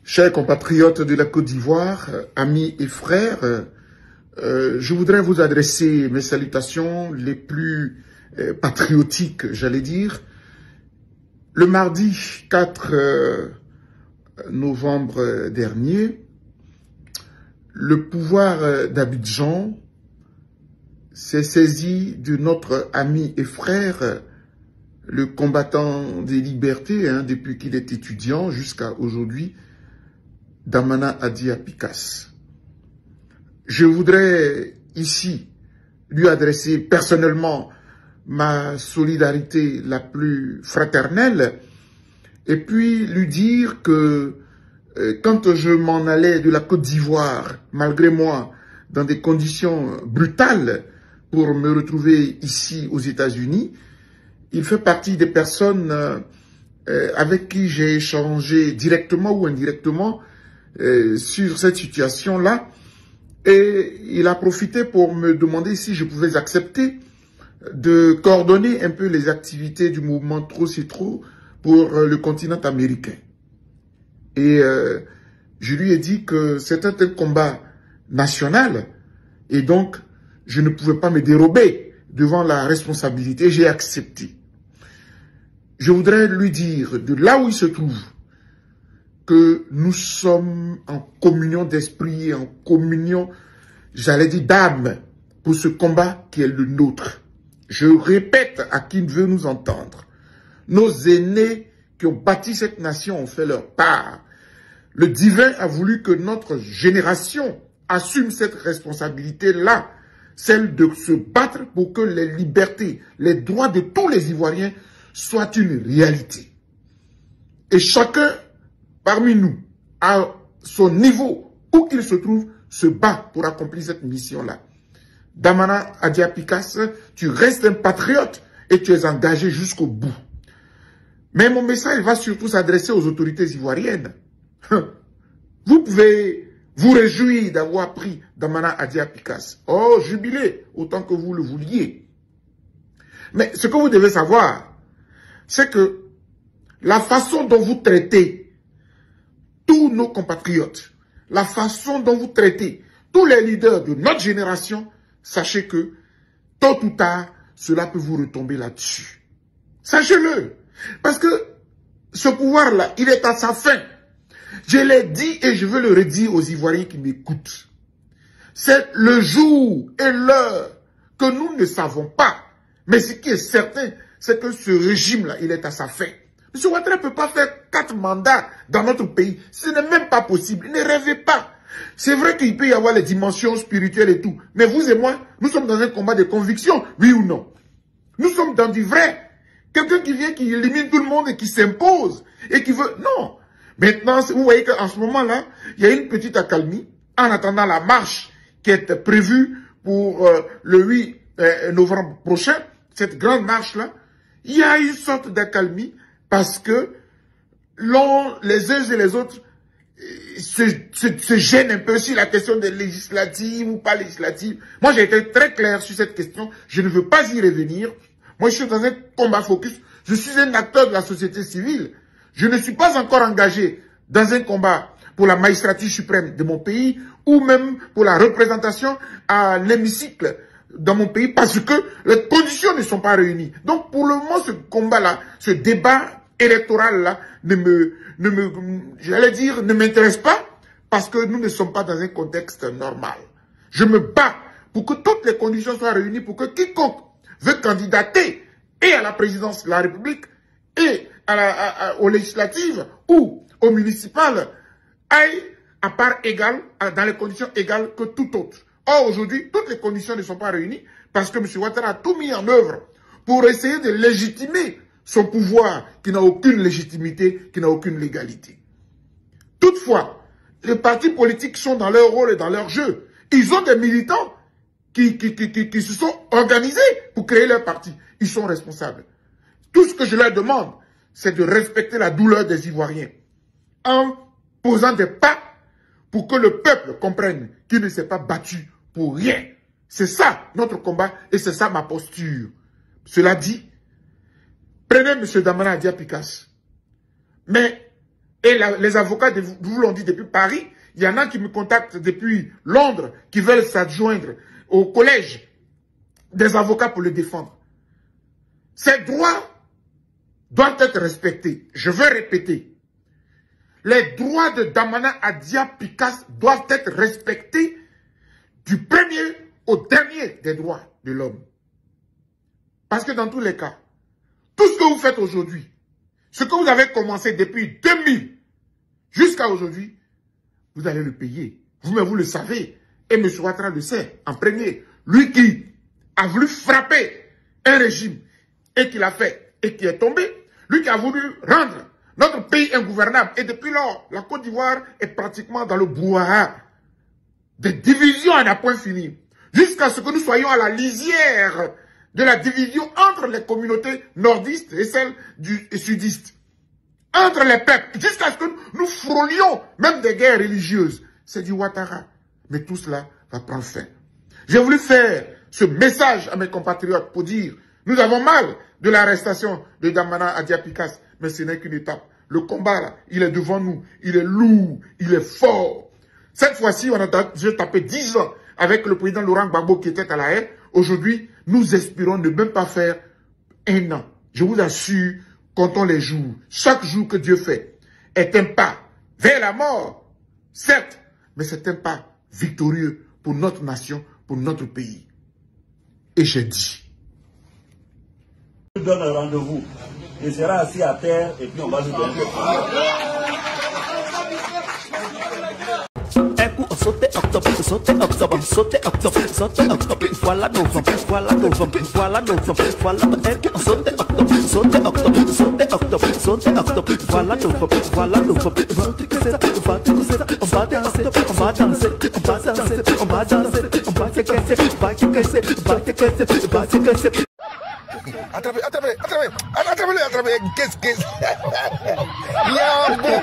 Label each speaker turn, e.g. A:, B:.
A: Chers compatriotes de la Côte d'Ivoire, amis et frères, je voudrais vous adresser mes salutations les plus patriotiques, j'allais dire. Le mardi 4 novembre dernier, le pouvoir d'Abidjan s'est saisi de notre ami et frère, le combattant des libertés, depuis qu'il est étudiant jusqu'à aujourd'hui, Damana Adja Picasse. Je voudrais ici lui adresser personnellement ma solidarité la plus fraternelle et puis lui dire que quand je m'en allais de la Côte d'Ivoire, malgré moi, dans des conditions brutales pour me retrouver ici aux États-Unis, il fait partie des personnes avec qui j'ai échangé directement ou indirectement sur cette situation-là, et il a profité pour me demander si je pouvais accepter de coordonner un peu les activités du mouvement Trop c'est trop pour le continent américain. Et je lui ai dit que c'était un combat national et donc je ne pouvais pas me dérober devant la responsabilité. J'ai accepté. Je voudrais lui dire, de là où il se trouve, que nous sommes en communion d'esprit, en communion, j'allais dire d'âme, pour ce combat qui est le nôtre. Je répète à qui veut nous entendre. Nos aînés qui ont bâti cette nation ont fait leur part. Le divin a voulu que notre génération assume cette responsabilité-là, celle de se battre pour que les libertés, les droits de tous les Ivoiriens soient une réalité. Et chacun parmi nous, à son niveau, où qu'il se trouve, se bat pour accomplir cette mission-là. Damana Adja Picasse, tu restes un patriote et tu es engagé jusqu'au bout. Mais mon message va surtout s'adresser aux autorités ivoiriennes. Vous pouvez vous réjouir d'avoir pris Damana Adja Picasse. Oh, jubilé, autant que vous le vouliez. Mais ce que vous devez savoir, c'est que la façon dont vous traitez tous nos compatriotes, la façon dont vous traitez tous les leaders de notre génération, sachez que, tôt ou tard, cela peut vous retomber là-dessus. Sachez-le. Parce que ce pouvoir-là, il est à sa fin. Je l'ai dit et je veux le redire aux Ivoiriens qui m'écoutent. C'est le jour et l'heure que nous ne savons pas. Mais ce qui est certain, c'est que ce régime-là, il est à sa fin. M. Ouattara ne peut pas faire 4 mandats dans notre pays. Ce n'est même pas possible. Ne rêvez pas. C'est vrai qu'il peut y avoir les dimensions spirituelles et tout. Mais vous et moi, nous sommes dans un combat de conviction, oui ou non. Nous sommes dans du vrai. Quelqu'un qui vient, qui élimine tout le monde et qui s'impose. Et qui veut... Non. Maintenant, vous voyez qu'en ce moment-là, il y a une petite accalmie. En attendant la marche qui est prévue pour le 8 novembre prochain, cette grande marche-là, il y a une sorte d'accalmie. Parce que les uns et les autres se gênent un peu sur la question des législatives ou pas législatives. Moi, j'ai été très clair sur cette question. Je ne veux pas y revenir. Moi, je suis dans un combat focus. Je suis un acteur de la société civile. Je ne suis pas encore engagé dans un combat pour la magistrature suprême de mon pays ou même pour la représentation à l'hémicycle dans mon pays parce que les conditions ne sont pas réunies. Donc, pour le moment, ce combat-là, ce débat électoral-là ne m'intéresse pas parce que nous ne sommes pas dans un contexte normal. Je me bats pour que toutes les conditions soient réunies pour que quiconque veut candidater et à la présidence de la République et aux législatives ou aux municipales aille à part égale, dans les conditions égales que tout autre. Or, aujourd'hui, toutes les conditions ne sont pas réunies parce que M. Ouattara a tout mis en œuvre pour essayer de légitimer son pouvoir qui n'a aucune légitimité, qui n'a aucune légalité. Toutefois, les partis politiques sont dans leur rôle et dans leur jeu. Ils ont des militants qui se sont organisés pour créer leur parti. Ils sont responsables. Tout ce que je leur demande, c'est de respecter la douleur des Ivoiriens en posant des pas pour que le peuple comprenne qu'il ne s'est pas battu pour rien. C'est ça notre combat et c'est ça ma posture. Cela dit, prenez M. Damana Adja Picasse, mais Et les avocats vous l'ont dit depuis Paris. Il y en a qui me contactent depuis Londres, qui veulent s'adjoindre au collège des avocats pour le défendre. Ces droits doivent être respectés. Je veux répéter. Les droits de Damana Adia Picas doivent être respectés du premier au dernier des droits de l'homme. Parce que dans tous les cas, tout ce que vous faites aujourd'hui, ce que vous avez commencé depuis 2000 jusqu'à aujourd'hui, vous allez le payer. Vous-même, vous le savez. Et M. Ouattara le sait en premier. Lui qui a voulu frapper un régime et qui l'a fait et qui est tombé. Lui qui a voulu rendre notre pays ingouvernable. Et depuis lors, la Côte d'Ivoire est pratiquement dans le brouhaha. Des divisions à un point fini. Jusqu'à ce que nous soyons à la lisière de la division entre les communautés nordistes et celles sudistes. Entre les peuples, jusqu'à ce que nous frôlions même des guerres religieuses. C'est du Ouattara. Mais tout cela va prendre fin. J'ai voulu faire ce message à mes compatriotes pour dire, nous avons mal de l'arrestation de Damana Adia Picas, mais ce n'est qu'une étape. Le combat, là, il est devant nous. Il est lourd, il est fort. Cette fois-ci, on a déjà tapé 10 ans avec le président Laurent Gbagbo qui était à la haie. Aujourd'hui, nous espérons ne même pas faire 1 an. Je vous assure, comptons les jours. Chaque jour que Dieu fait est un pas vers la mort, certes, mais c'est un pas victorieux pour notre nation, pour notre pays. Et j'ai dit.
B: Je donne un rendez-vous. Il sera assis à terre et puis on va lui donner le
C: sauter octobre, sauter octobre, sauter octobre, sauter octobre, voilà novembre, voilà novembre, voilà novembre, voilà sauter octobre, sauter octobre, sauter octobre, sauter octobre, voilà novembre, voilà novembre, on va danser, on va danser, on va danser, on va danser, on va danser, on va se casser, on va se casser, on va se casser, on va se casser.
D: Attrapez, attrapez, attrapez, attrapez-le, attrapez, qu'est-ce Il y a un bon.